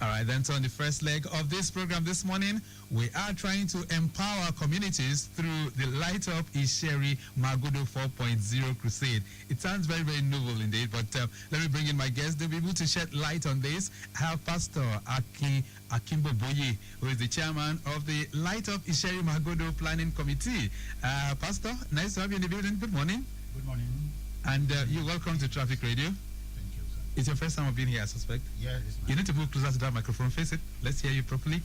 All right, then, so on the first leg of this program this morning, we are trying to empower communities through the LightUp Isheri Magodo 4.0 crusade. It sounds very, very novel indeed, but let me bring in my guests. They'll be able to shed light on this. I have Pastor Akinboboye, who is the chairman of the LightUp Isheri Magodo Planning Committee. Pastor, nice to have you in the building. Good morning. Good morning. And you're welcome to Traffic Radio. It's your first time of being here, I suspect. Yeah, it's you need to move closer to that microphone. Face it. Let's hear you properly.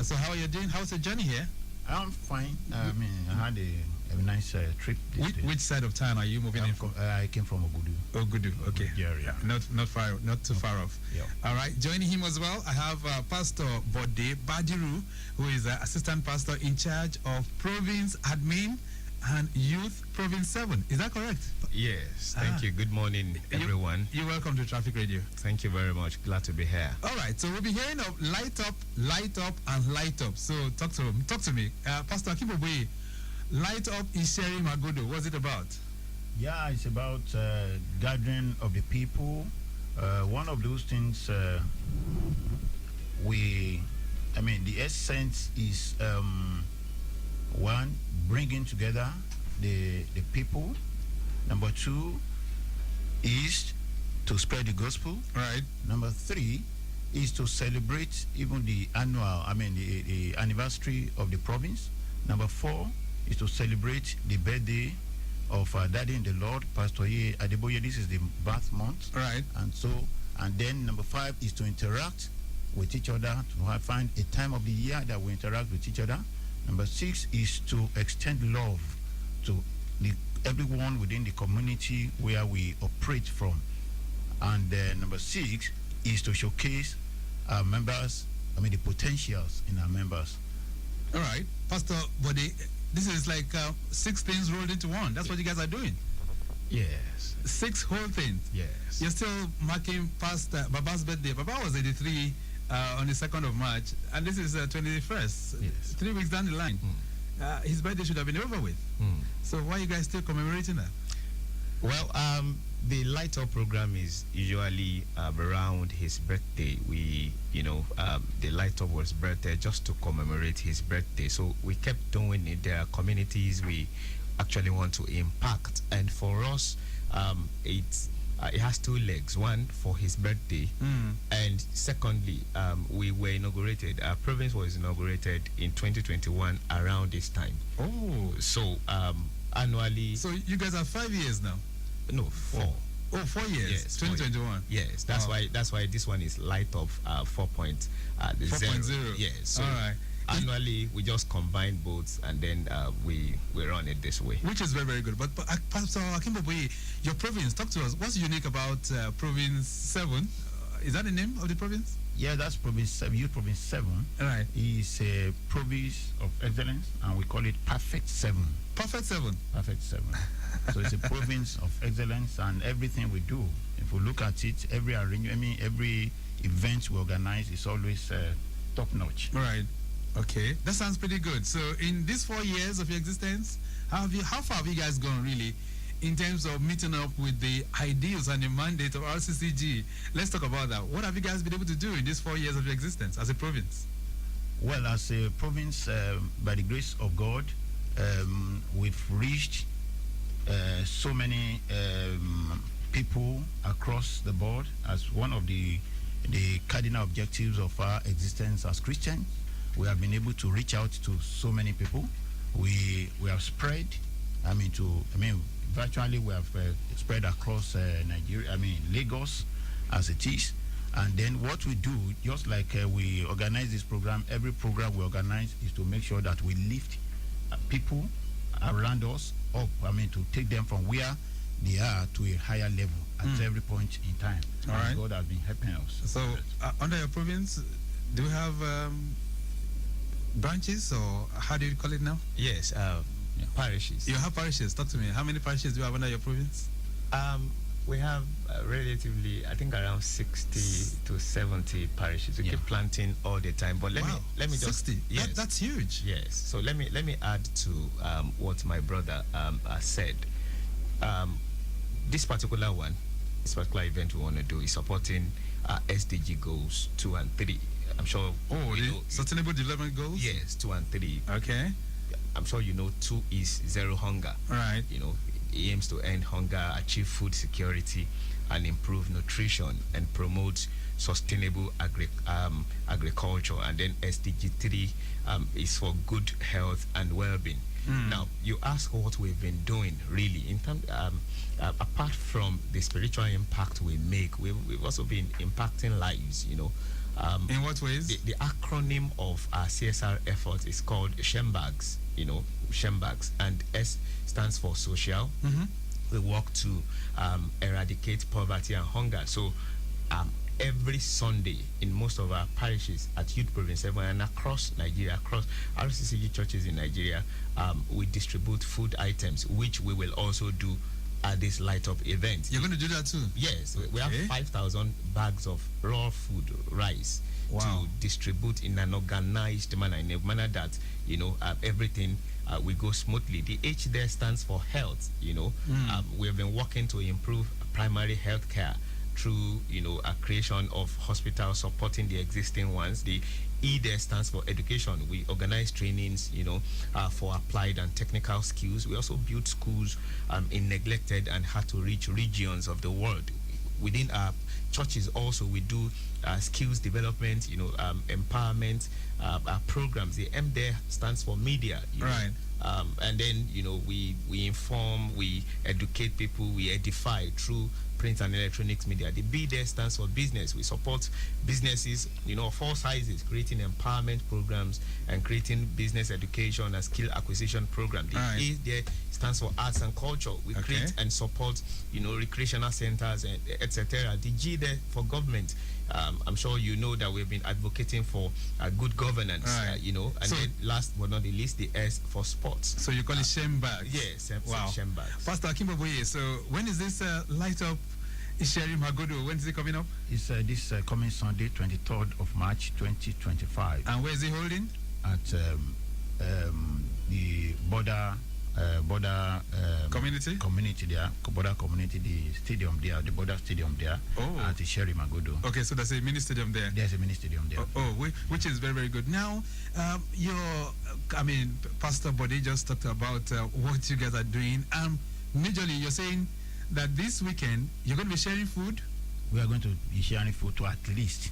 So how are you doing? How's your journey here? I'm fine. I had a nice trip. Which side of town are you moving in from? I came from Magodo. Magodo, okay. Yeah. Not too far off. Yeah. All right. Joining him as well, I have Pastor Olabode Badiru, who is assistant pastor in charge of Province Admin and Youth Province 7. Is that correct? Yes. Thank you. Good morning, everyone. You're welcome to Traffic Radio. Thank you very much. Glad to be here. All right. So we'll be hearing of LightUp, and LightUp. So talk to me. Pastor Akinboboye, LightUp Isheri Magodo. What's it about? Yeah, it's about gathering of the people. One of those things the essence is one, bringing together the people. Number two is to spread the gospel. Right. Number three is to celebrate even the the anniversary of the province. Number four is to celebrate the birthday of Daddy in the Lord, Pastor Adeboye. This is the birth month. Right. And then number five is to interact with each other, to find a time of the year that we interact with each other. Number six is to extend love to everyone within the community where we operate from. And number six is to showcase our members, the potentials in our members. All right. Pastor Bode, this is like 6 things rolled into one. That's what you guys are doing. Yes. 6 whole things. Yes. You're still marking past Baba's birthday. Baba was 83 on the 2nd of March, and this is 21st. Yes. 3 weeks down the line. His birthday should have been over with. So why are you guys still commemorating that? Well, the LightUp program is usually around his birthday. The LightUp was birthday just to commemorate his birthday. So we kept doing it. There are communities we actually want to impact, and for us, it has 2 legs. One, for his birthday, and secondly, we were inaugurated. Our province was inaugurated in 2021 around this time. Oh, so annually. So you guys are 5 years now? No, 4. Oh, 4 years. Yes, 2021. Yes, that's why this one is LightUp 4.0. Yes. So all right. Annually, we just combine both, and then we run it this way. Which is very, very good. But Pastor Akinboboye, your province, talk to us. What's unique about Province 7? Is that the name of the province? Yeah, that's Province 7. Youth Province 7. All right. Is a province of excellence, and we call it Perfect 7. Perfect 7. Perfect 7. So it's a province of excellence, and everything we do, if we look at it, every arrangement, every event we organize is always top notch. Right. Okay, that sounds pretty good. So in these 4 years of your existence, how far have you guys gone really in terms of meeting up with the ideals and the mandate of RCCG? Let's talk about that. What have you guys been able to do in these 4 years of your existence as a province? Well, as a province, by the grace of God, we've reached so many people across the board as one of the cardinal objectives of our existence as Christians. We have been able to reach out to so many people. We have spread, virtually we have spread across Nigeria, Lagos as it is. And then what we do, just like we organize this program, every program we organize is to make sure that we lift people around us up, to take them from where they are to a higher level at every point in time. All right. God has been helping us. So under your province, do you have branches, or how do you call it now? Yes, parishes. You have parishes. Talk to me. How many parishes do you have under your province? We have relatively, I think, around 60 to 70 parishes. We keep planting all the time. But let me just 60. Yes, that's huge. Yes. So let me add to what my brother said. This particular one, this particular event we want to do is supporting SDG goals 2 and 3. I'm sure. Oh, the Sustainable Development Goals? Yes, 2 and 3. Okay. I'm sure you know 2 is zero hunger. Right. You know, it aims to end hunger, achieve food security, and improve nutrition and promote sustainable agriculture. And then SDG 3 is for good health and well-being. Now, you ask what we've been doing, really, in terms, apart from the spiritual impact we make, we've also been impacting lives, you know. In what ways? The acronym of our CSR effort is called SHEMBAGS, you know, SHEMBAGS, and S stands for social. We work to eradicate poverty and hunger. So every Sunday in most of our parishes at Youth Province 7 and across Nigeria, across RCCG churches in Nigeria, we distribute food items, which we will also do at this LightUp event. You're going to do that too? Yes, we have 5,000 bags of raw food, rice, to distribute in an organized manner, in a manner that, you know, everything will go smoothly. The H there stands for health, you know. We've been working to improve primary health care through, you know, a creation of hospitals supporting the existing ones. The E there stands for education. We organize trainings, you know, for applied and technical skills. We also build schools in neglected and hard-to-reach regions of the world. Within our churches also, we do skills development, you know, empowerment programs. The M there stands for media. You know? And then, you know, we inform, we educate people, we edify through print and electronics media. The B there stands for business. We support businesses, you know, of all sizes, creating empowerment programs and creating business education and skill acquisition programs. The A there stands for arts and culture. We create and support, you know, recreational centers, and etc. The G there for government. I'm sure you know that we've been advocating for good governance, you know, and so, then last but not the least, the S for sports. So you call it SHEMBAGS? Yes, SHEMBAGS. Pastor Akinboboye, so when is this LightUp Isheri Magodo? When is it coming up? It's this coming Sunday, 23rd of March, 2025. And where is it holding? At the border community there, border community, the stadium there, the border stadium there, at Isheri Magodo. Okay, so there's a mini stadium there. There's a mini stadium there. Which is very, very good. Now, Pastor Bode just talked about what you guys are doing. Majorly, you're saying that this weekend you're going to be sharing food. We are going to be sharing food to at least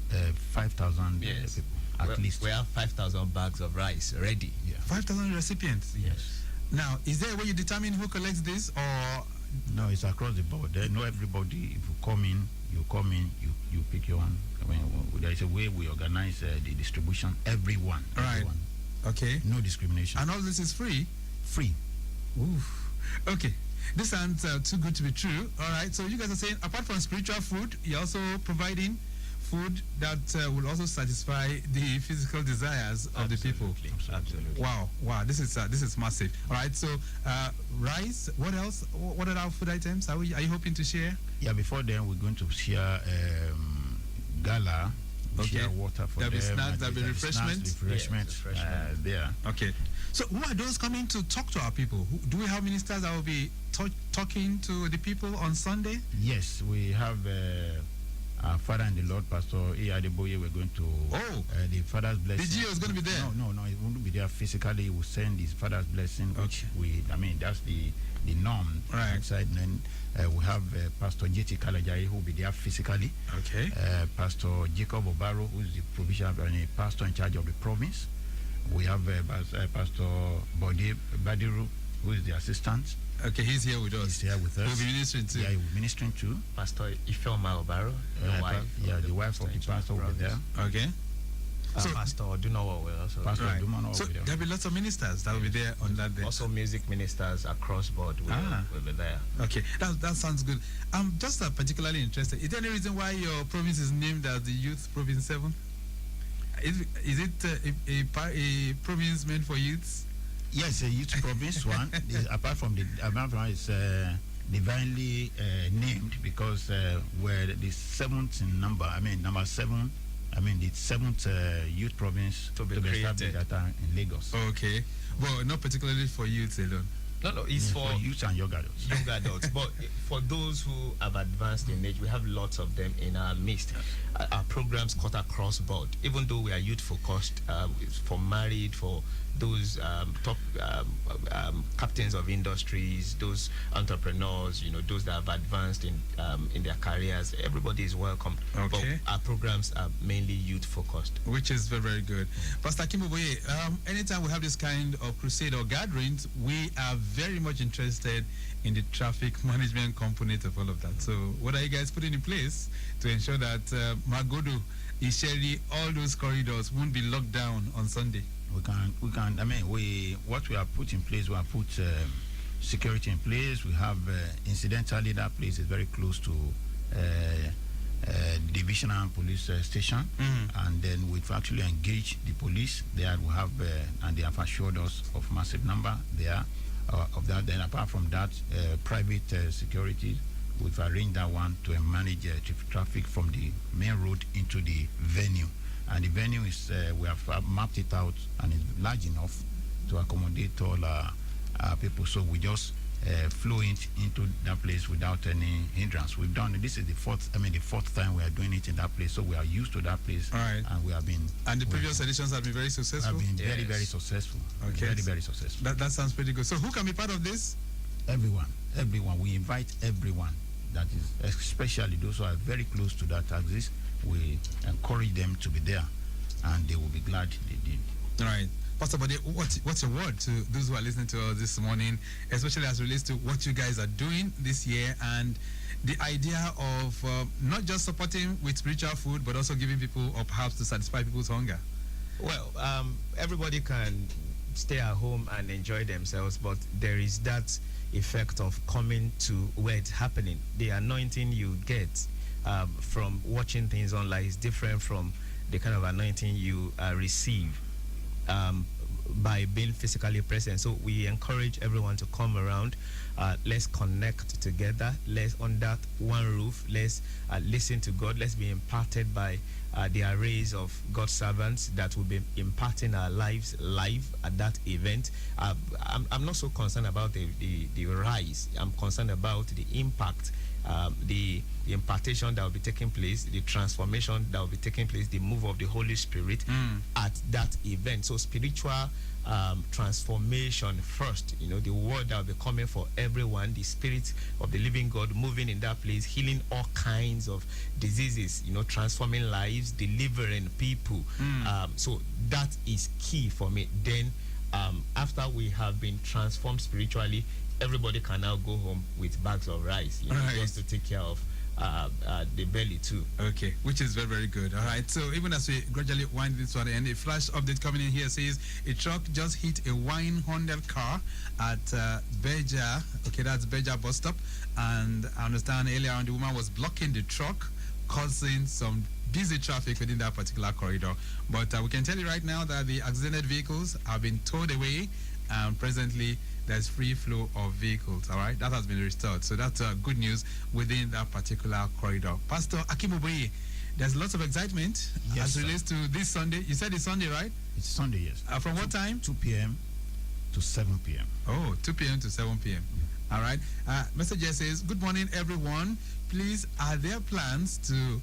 5,000 people. At least we have 5,000 bags of rice ready. 5,000 recipients. Yes. Now, is there a way you determine who collects this, or no? It's across the board. There know everybody. If you come in, you pick your one. I mean, there is a way we organize the distribution. Everyone. Okay. No discrimination. And all this is free. Free. Oof. Okay. This sounds too good to be true. All right. So you guys are saying, apart from spiritual food, you're also providing food that will also satisfy the physical desires of the people. Absolutely. Wow. This is massive. All right. So rice. What else? What other food items are you hoping to share? Yeah. Before then, we're going to share gala. Share water for there'll them. Be snacks. There'll be refreshments. There. Okay. So who are those coming to talk to our people? Do we have ministers that will be talking to the people on Sunday? Yes, we have our Father in the Lord, Pastor Olabode. We're going to the Father's blessing. The GO is going to be there. No, he won't be there physically. He will send his Father's blessing, which that's the norm outside. And then we have Pastor J.T. Kalajai, who will be there physically. Okay. Pastor Jacob Obaro, who is the provincial pastor in charge of the province. We have Pastor Olabode Badiru, who is the assistant. Okay, he's here with us. He's here with us. He'll be ministering too. Yeah, he'll be ministering too. Pastor Ifeoma Obaro, the wife of the pastor will be there. Okay. So Pastor Odunawa will also. Pastor Odunawa so will be there. There'll be lots of ministers that will be there on that day. Also, music ministers across board will be there. Okay, that sounds good. I'm just particularly interested. Is there any reason why your province is named as the Youth Province 7? Is it a province meant for youths? Yes, a youth province one. Apart from it's divinely named because we're the seventh in number. Number 7. The seventh youth province to be created in Lagos. Okay, well, not particularly for youths alone. No, it's for youth and young adults. Young adults. But for those who have advanced in age, we have lots of them in our midst. Our programs cut across board. Even though we are youth focused, for married, for those top captains of industries, those entrepreneurs, those that have advanced in their careers, everybody is welcome. Okay. But our programs are mainly youth focused, which is very, very good. Pastor Akinboboye, anytime we have this kind of crusade or gatherings, we are very much interested in the traffic management component of all of that. So what are you guys putting in place to ensure that Magodo, Isheri, all those corridors won't be locked down on Sunday? What we have put in place, we have put security in place. We have, incidentally, that place is very close to divisional police station, and then we've actually engaged the police there. We have, and they have assured us of massive number there of that. Then apart from that, private security, we've arranged that one to manage traffic from the main road into the venue. And the venue is, we have mapped it out, and it's large enough to accommodate all our people. So we just flow into that place without any hindrance. We've done it. This is the fourth time we are doing it in that place. So we are used to that place. All right. And we have been. And the previous editions have been very successful? Have been very, very successful. Okay. Very, very successful. That sounds pretty good. So who can be part of this? Everyone. We invite everyone. That is, especially those who are very close to that axis. We encourage them to be there, and they will be glad they did. All right. Pastor Bade, what's your word to those who are listening to us this morning, especially as it relates to what you guys are doing this year and the idea of not just supporting with spiritual food, but also giving people or perhaps to satisfy people's hunger? Well, everybody can stay at home and enjoy themselves, but there is that effect of coming to where it's happening. The anointing you get from watching things online is different from the kind of anointing you receive by being physically present. So we encourage everyone to come around. Let's connect together. Let's under one roof. Let's listen to God. Let's be imparted by the arrays of God's servants that will be imparting our lives live at that event. I'm not so concerned about the rise. I'm concerned about the impact, the impartation that will be taking place, the transformation that will be taking place, the move of the Holy Spirit at that event. So spiritual transformation first, the word that will be coming for everyone, the Spirit of the living God moving in that place, healing all kinds of diseases, transforming lives, delivering people. So that is key for me. Then after we have been transformed spiritually, everybody can now go home with bags of rice, right, just to take care of the belly too. Okay, which is very, very good. All right, so even as we gradually wind this one, and a flash update coming in here says a truck just hit a wine-Honda car at Beja. Okay, that's Beja bus stop, and I understand earlier on the woman was blocking the truck, causing some busy traffic within that particular corridor. But we can tell you right now that the accidented vehicles have been towed away, and presently there's free flow of vehicles. All right, that has been restored. So that's good news within that particular corridor. Pastor Akinboboye, there's lots of excitement as relates to this Sunday. You said it's Sunday, right? It's Sunday, yes. From what time? 2 p.m. to 7 p.m. Oh, 2 p.m. to 7 p.m. All right. Message here says, good morning, everyone. Please, are there plans to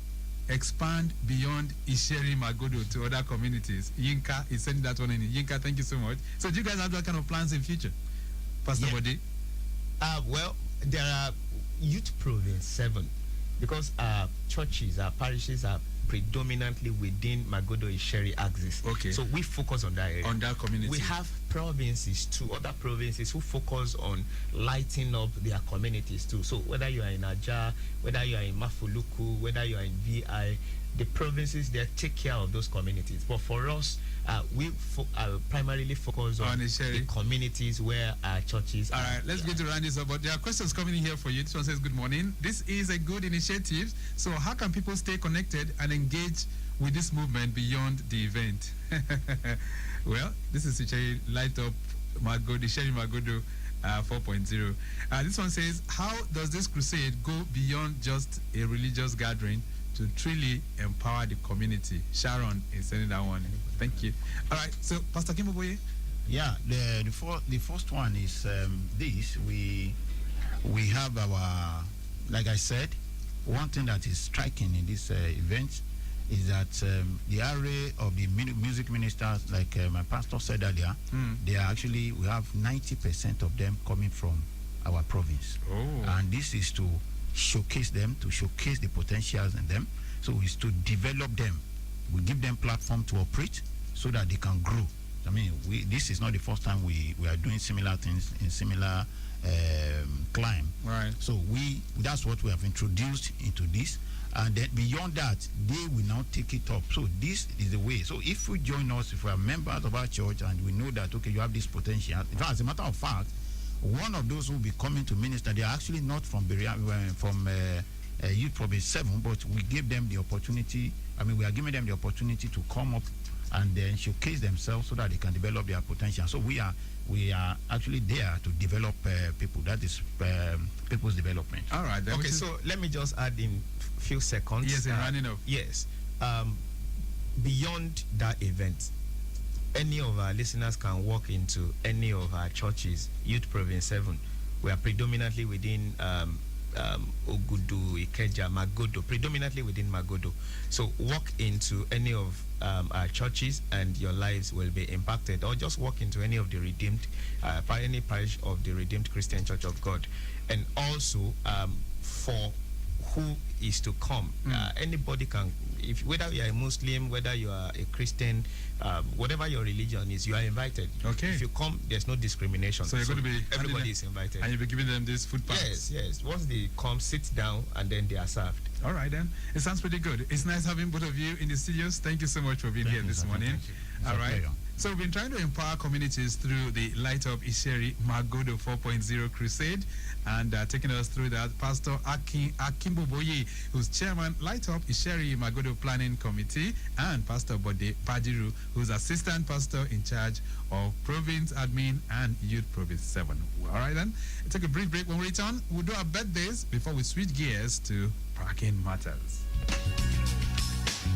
expand beyond Isheri Magodo to other communities? Yinka is sending that one in. Yinka, thank you so much. So do you guys have that kind of plans in future? Pastor Bode? Well, there are youth province 7 because our churches, our parishes are predominantly within Magodo Isheri axis. Okay. So we focus on that area. On that community. We have provinces too, other provinces who focus on lighting up their communities too. So whether you are in Aja, whether you are in Mafuluku, whether you are in VI, the provinces there take care of those communities. But for us, we primarily focus on the communities where our churches are. All right, let's get to round this up. But there are questions coming in here for you. This one says, good morning. This is a good initiative. So how can people stay connected and engage with this movement beyond the event? Well, this is Isheri LightUp Magodo, Isheri Magodo 4.0. This one says, how does this crusade go beyond just a religious gathering to truly empower the community? Sharon is sending that one. Thank you. All right, so Pastor Akinboboye, Yeah, the first one is this. We have our, like I said, one thing that is striking in this event is that the array of the music ministers, like my pastor said earlier, they are actually, we have 90% of them coming from our province. Oh. And this is to showcase them, to showcase the potentials in them. So it's to develop them. We give them platform to operate so that they can grow. I mean, this is not the first time we are doing similar things in similar climb. Right. So that's what we have introduced into this. And then beyond that, they will now take it up. So this is the way. So if you join us, if we are members of our church and we know that, okay, you have this potential. In fact, as a matter of fact, one of those who will be coming to minister, they are actually not from Youth Province 7, but we give them the opportunity. I mean, we are giving them the opportunity to come up and then showcase themselves so that they can develop their potential. So we are actually there to develop people. That is people's development. All right. Okay, so let me just add in few seconds. Yes, running up. Yes. Beyond that event, any of our listeners can walk into any of our churches, Youth Province 7. We are predominantly within Ogudu, Ikeja, Magodo, predominantly within Magodo. So walk into any of our churches and your lives will be impacted, or just walk into any of the redeemed, any parish of the Redeemed Christian Church of God. And also for who is to come, anybody can, whether you are a Muslim, whether you are a Christian, whatever your religion is, you are invited. Okay. If you come, there's no discrimination. So you're going to be everybody is invited. And you'll be giving them this food pass. Yes. Once they come, sit down, and then they are served. All right, then. It sounds pretty good. It's nice having both of you in the studios. Thank you so much for being here this morning. All right. So we've been trying to empower communities through the LightUp Isheri Magodo 4.0 crusade, and taking us through that, Pastor Akinboboye, who's chairman LightUp Isheri Magodo Planning Committee, and Pastor Olabode Badiru, who's assistant pastor in charge of Province Admin and Youth Province 7. All right, then. We'll take a brief break. When we return, we'll do our birthdays before we switch gears to Parking Matters.